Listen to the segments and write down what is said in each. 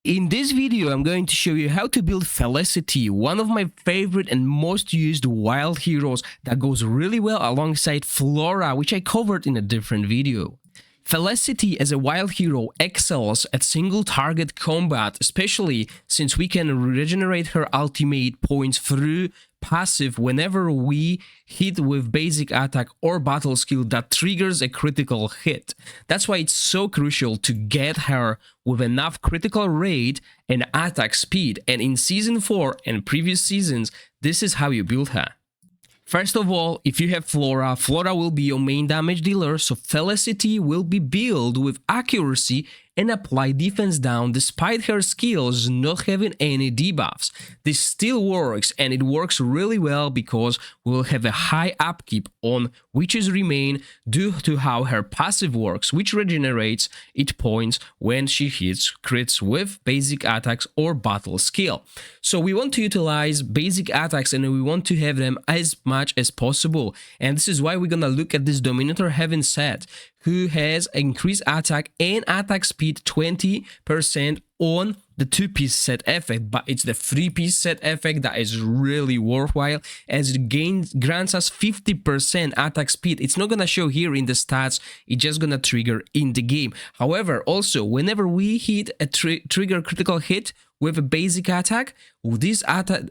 In this video, I'm going to show you how to build Felicity, one of my favorite and most used wild heroes that goes really well alongside Flora, which I covered in a different video. Felicity as a wild hero excels at single target combat, especially since we can regenerate her ultimate points through passive whenever we hit with basic attack or battle skill that triggers a critical hit. That's why it's so crucial to get her with enough critical rate and attack speed, and in season 4 and previous seasons, this is how you build her. First of all, if you have Flora, Flora will be your main damage dealer, so Felicity will be built with accuracy and apply defense down despite her skills not having any debuffs. This still works, and it works really well because we'll have a high upkeep on Witch's Remain due to how her passive works, which regenerates its points when she hits crits with basic attacks or battle skill. So we want to utilize basic attacks and we want to have them as much as possible, and this is why we're gonna look at this Dominator Heaven set, who has increased attack and attack speed 20% on the 2-piece set effect, but it's the 3-piece set effect that is really worthwhile, as it grants us 50% attack speed. It's not gonna show here in the stats, it's just gonna trigger in the game. However, also whenever we hit a trigger critical hit with a basic attack, this attack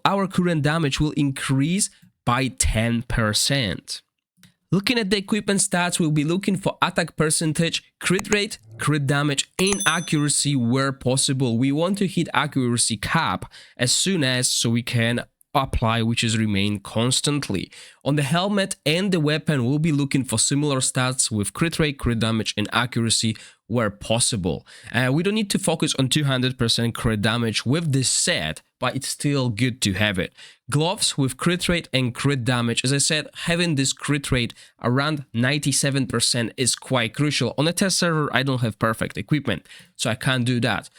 our current damage will increase by 10%. Looking at the equipment stats, we'll be looking for attack percentage, crit rate, crit damage, and accuracy where possible. We want to hit accuracy cap as soon as so we can apply Witch's Remain constantly. On the helmet and the weapon, we'll be looking for similar stats with crit rate, crit damage, and accuracy where possible. We don't need to focus on 200% crit damage with this set, but it's still good to have it. Gloves with crit rate and crit damage. As I said, having this crit rate around 97% is quite crucial. On a test server, I don't have perfect equipment, so I can't do that.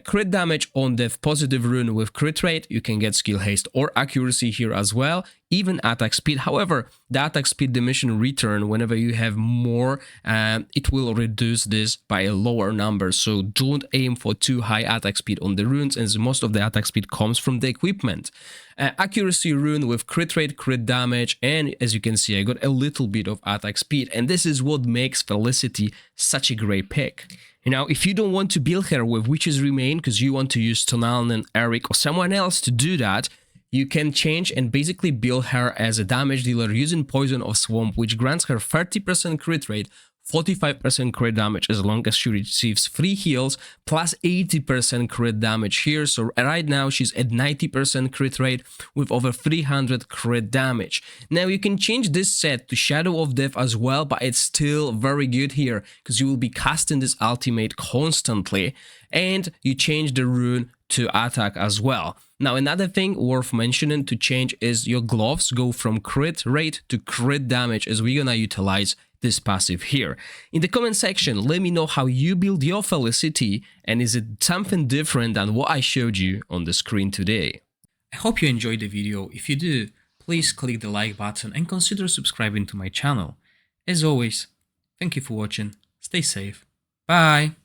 Crit damage on the positive rune with crit rate, you can get skill haste or accuracy here as well, even attack speed. However, the attack speed diminishing return, whenever you have more, it will reduce this by a lower number, so don't aim for too high attack speed on the runes, as most of the attack speed comes from the equipment. Accuracy rune with crit rate, crit damage, and as you can see, I got a little bit of attack speed, and this is what makes Felicity such a great pick. Now, if you don't want to build her with Witch's Remain because you want to use Tonalen, Eric, or someone else to do that, you can change and basically build her as a damage dealer using Poison of Swamp, which grants her 30% crit rate, 45% crit damage as long as she receives free heals, plus 80% crit damage here. So right now she's at 90% crit rate with over 300 crit damage. Now you can change this set to Shadow of Death as well, but it's still very good here because you will be casting this ultimate constantly, and you change the rune to attack as well. Now, another thing worth mentioning to change is your gloves go from crit rate to crit damage, as we're gonna utilize this passive here. In the comment section, let me know how you build your Felicity, and is it something different than what I showed you on the screen today. I hope you enjoyed the video. If you do, please click the like button and consider subscribing to my channel. As always, thank you for watching, stay safe, bye!